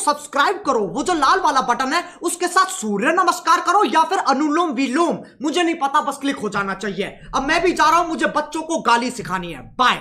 Subscribe करो, वो जो लाल वाला बटन है उसके साथ सूर्य नमस्कार करो या फिर अनुलोम विलोम, मुझे नहीं पता, बस क्लिक हो जाना चाहिए। अब मैं भी जा रहा हूं, मुझे बच्चों को गाली सिखानी है। बाय।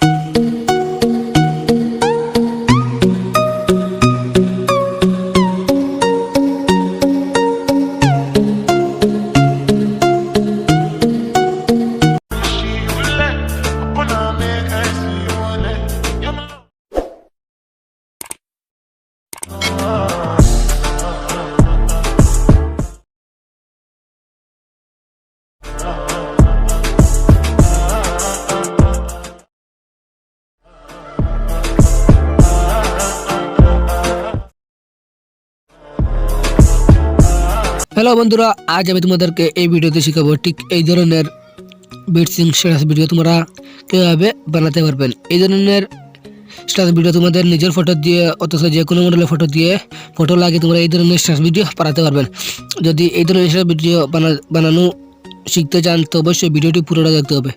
হ্যালো বন্ধুরা, আজ আমি তোমাদেরকে এই ভিডিওতে শেখাবো ঠিক এই ধরনের বিটসিং স্ট্যাটাস ভিডিও তোমরা কীভাবে বানাতে পারবেন। এই ধরনের স্ট্যাটাস ভিডিও তোমাদের নিজের ফটো দিয়ে অথচ যে কোনো মডেলের ফটো দিয়ে ফটো লাগিয়ে তোমরা এই ধরনের স্ট্যাটাস ভিডিও বানাতে পারবেন। যদি এই ধরনের স্ট্যাটাস ভিডিও বানানো শিখতে চান তো অবশ্যই ভিডিওটি পুরোটা দেখতে হবে।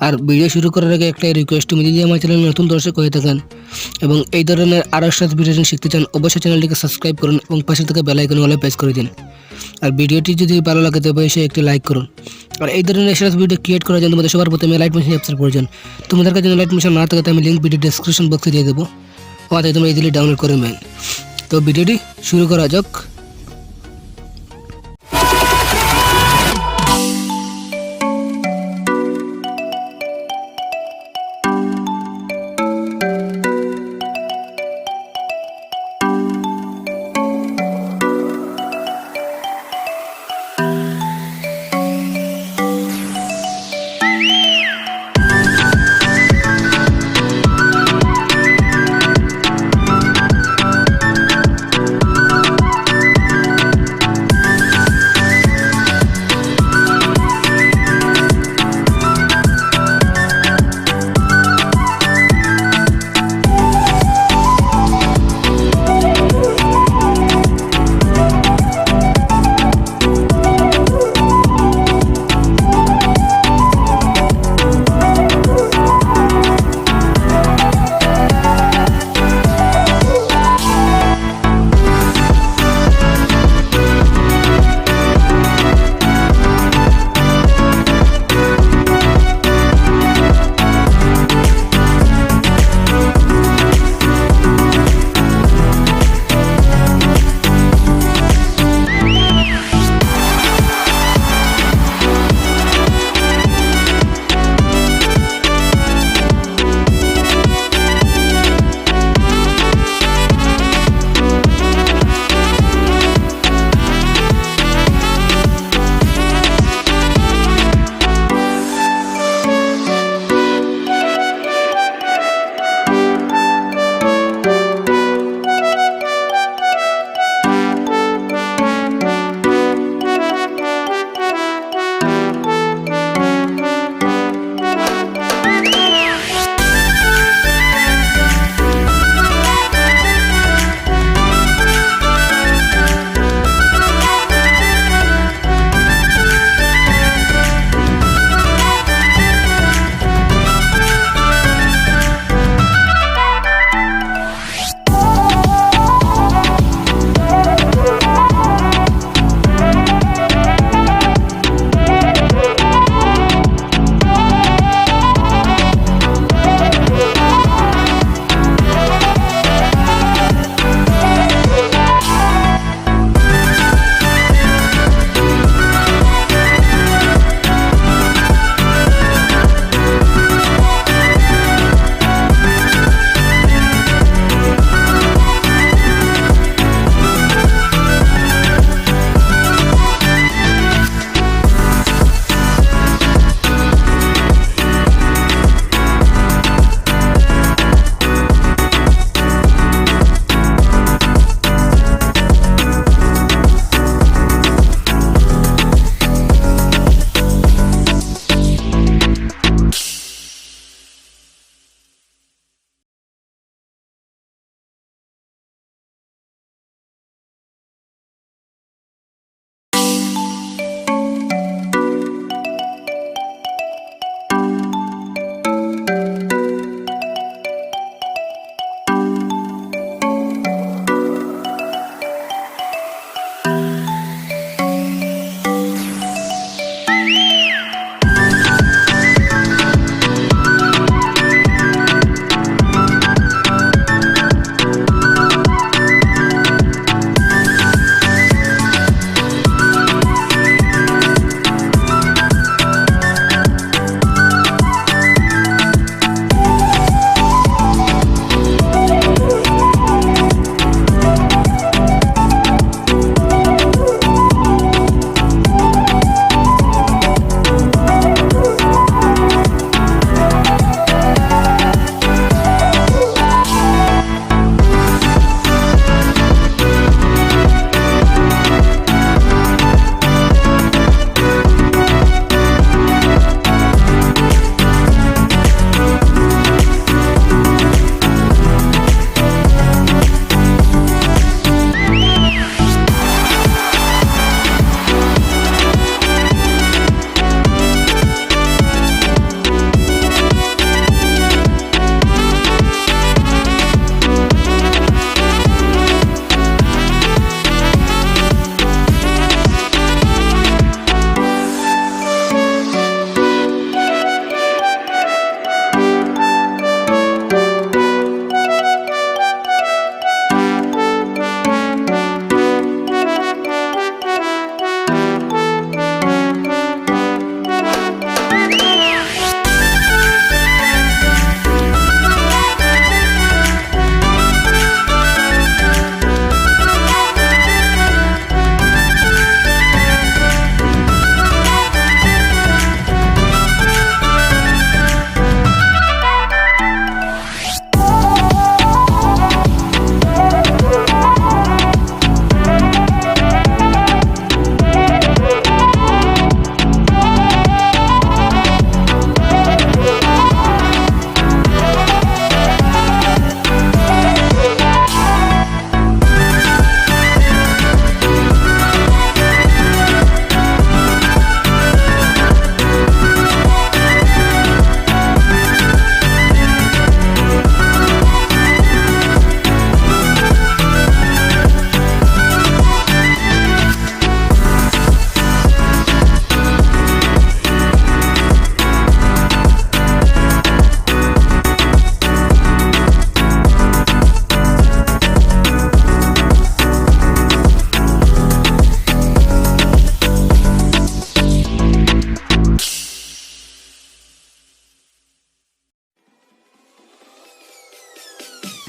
আর ভিডিও শুরু করার আগে একটা রিকোয়েস্ট, তুমি যদি আমার চ্যানেলে নতুন দর্শক হয়ে থাকেন এবং এই ধরনের আরও স্ট্যাটাস ভিডিও শিখতে চান অবশ্যই চ্যানেলটিকে সাবস্ক্রাইব করুন এবং পাশে থেকে বেল আইকন অলে প্রেস করে দিন। আর ভিডিওটি যদি ভালো লাগে তবে অবশ্যই একটি লাইক করুন। আর এই ধরনের স্ট্যাটাস ভিডিও ক্রিয়েট করার জন্য তোমাদের সবার প্রথমে লাইট মেশিন অ্যাপসের প্রয়োজন। তোমাদের কাছে লাইট মেশিন না থাকে তো আমি লিঙ্ক ভিডিও ডেসক্রিপশন বক্সে দিয়ে দেবো, ওখান থেকে তোমরা ইজিলি ডাউনলোড করে নেবেন। তো ভিডিওটি শুরু করা যাক।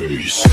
face.